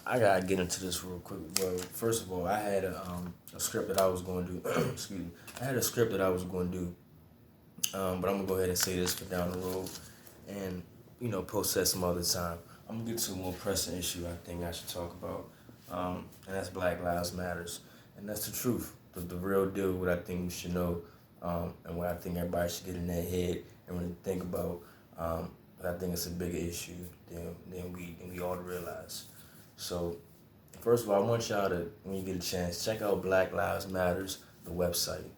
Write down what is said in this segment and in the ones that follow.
I gotta get into this real quick. Well, first of all, I had a script that I was going to do. Excuse me. I had a script that I was going to do, but I'm gonna go ahead and say this for down the road, and post that some other time. I'm gonna get to a more pressing issue I think I should talk about, and that's Black Lives Matters, and that's the truth, the real deal. What I think we should know, and what I think everybody should get in their head and really think about. But I think it's a bigger issue than we all realize. So, first of all, I want y'all to, when you get a chance, check out Black Lives Matters, the website.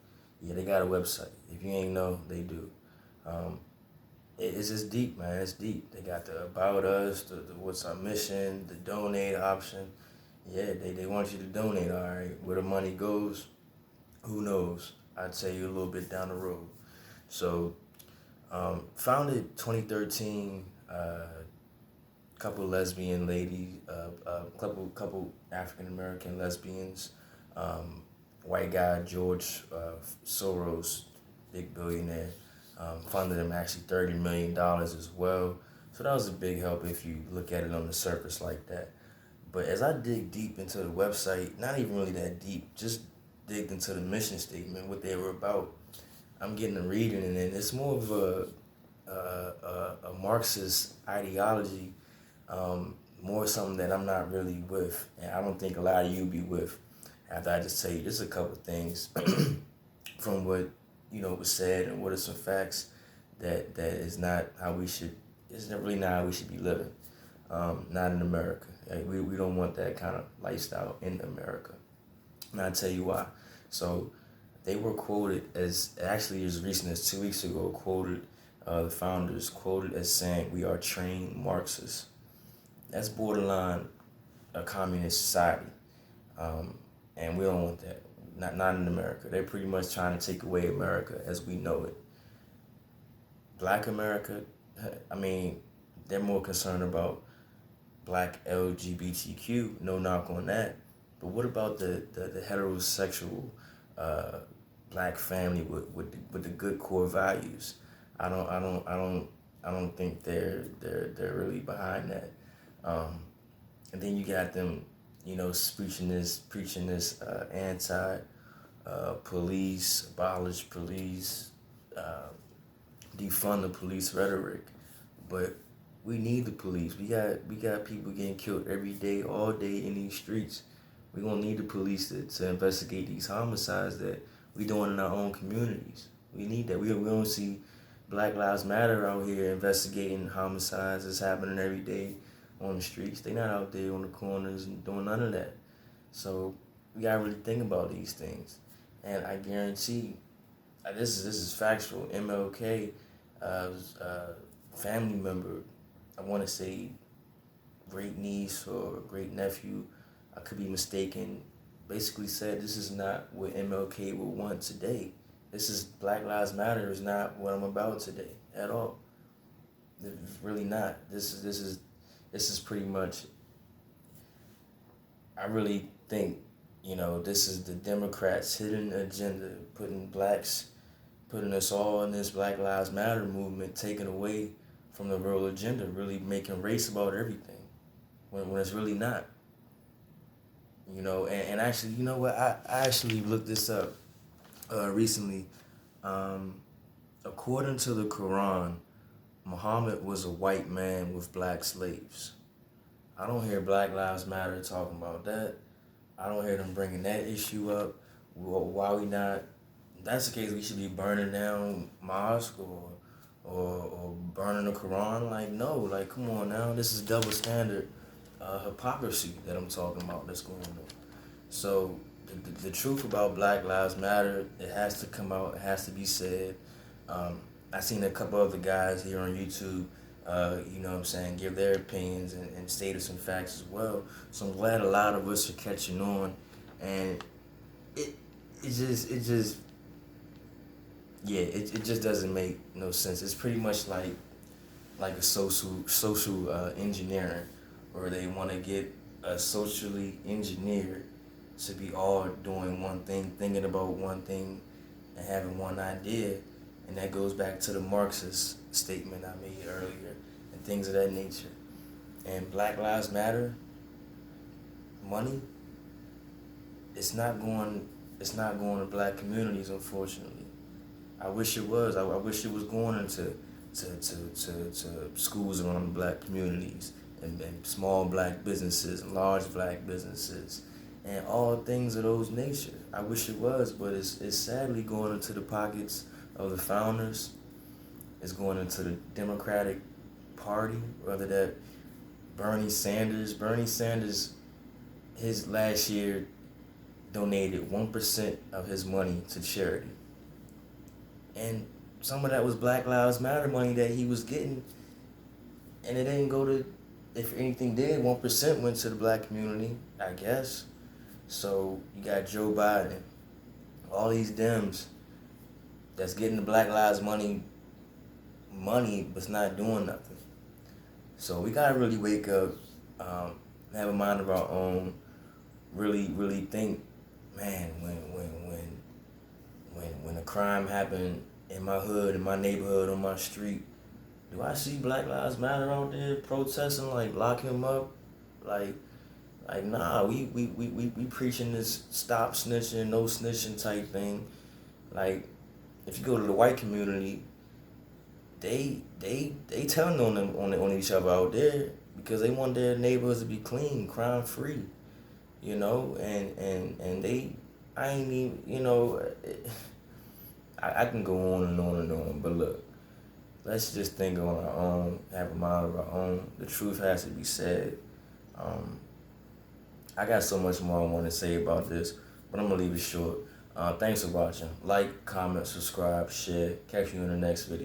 Yeah, they got a website. If you ain't know, they do. Um, it's just deep, man. It's deep. They got the About Us, the What's Our Mission, the Donate option. Yeah, they want you to donate, all right. Where the money goes, who knows? I'd tell you a little bit down the road. So, founded 2013, couple lesbian ladies, couple African American lesbians, white guy George Soros, big billionaire, funded him actually $30 million as well. So that was a big help if you look at it on the surface like that. But as I dig deep into the website, not even really that deep, just digged into the mission statement, what they were about. I'm getting to reading, and it's more of a Marxist ideology, more something that I'm not really with, and I don't think a lot of you be with. After I just tell you just a couple things from what was said and what are some facts that is not how we should. It's not really not how we should be living. Not in America. Like, we don't want that kind of lifestyle in America. And I'll tell you why. So they were quoted as, actually as recent as 2 weeks ago, the founders quoted as saying, "We are trained Marxists." That's borderline a communist society. And we don't want that. Not in America. They're pretty much trying to take away America as we know it. Black America, I mean, they're more concerned about black LGBTQ, no knock on that. But what about the heterosexual black family with the good core values? I don't think they're really behind that. And then you got them, preaching this anti police, abolish police, defund the police rhetoric. But we need the police. We got people getting killed every day, all day in these streets. We're gonna need the police to investigate these homicides that we doing in our own communities. We need that. We don't see Black Lives Matter out here investigating homicides that's happening every day on the streets. They not out there on the corners and doing none of that. So we gotta really think about these things. And I guarantee, this is factual. MLK, family member, I want to say great niece or great nephew, I could be mistaken, basically said this is not what MLK would want today. This is Black Lives Matter is not what I'm about today at all. It's really not. This is pretty much. I really think, this is the Democrats' hidden agenda, putting us all in this Black Lives Matter movement, taking away from the real agenda, really making race about everything, when it's really not. And actually, you know what? I actually looked this up recently. According to the Quran, Muhammad was a white man with black slaves. I don't hear Black Lives Matter talking about that. I don't hear them bringing that issue up. Why we not? If that's the case, we should be burning down mosque or burning the Quran. Like, no, like, come on now. This is double standard hypocrisy that I'm talking about that's going on. So the truth about Black Lives Matter, it has to come out. It has to be said. I seen a couple other guys here on YouTube, give their opinions and stated some facts as well. So I'm glad a lot of us are catching on, and it just doesn't make no sense. It's pretty much like a social engineering, where they want to get a socially engineered to be all doing one thing, thinking about one thing, and having one idea. And that goes back to the Marxist statement I made earlier and things of that nature. And Black Lives Matter, money, it's not going to black communities, unfortunately. I wish it was. I wish it was going into to schools around the black communities and small black businesses and large black businesses and all things of those nature. I wish it was, but it's sadly going into the pockets of the founders. It's going into the Democratic Party, whether that Bernie Sanders, his last year donated 1% of his money to charity. And some of that was Black Lives Matter money that he was getting, and it didn't go to, if anything did, 1% went to the black community, I guess. So you got Joe Biden, all these Dems that's getting the Black Lives money, but's not doing nothing. So we gotta really wake up, have a mind of our own, really think, man, when a crime happened in my hood, in my neighborhood, on my street, do I see Black Lives Matter out there protesting, like lock him up? Like nah, we preaching this stop snitching, no snitching type thing. Like, if you go to the white community, they telling on each other out there because they want their neighborhoods to be clean, crime free, and they, I ain't even, I can go on and on and on, but look, let's just think on our own, have a mind of our own. The truth has to be said. I got so much more I want to say about this, but I'm going to leave it short. Thanks for watching. Like, comment, subscribe, share. Catch you in the next video.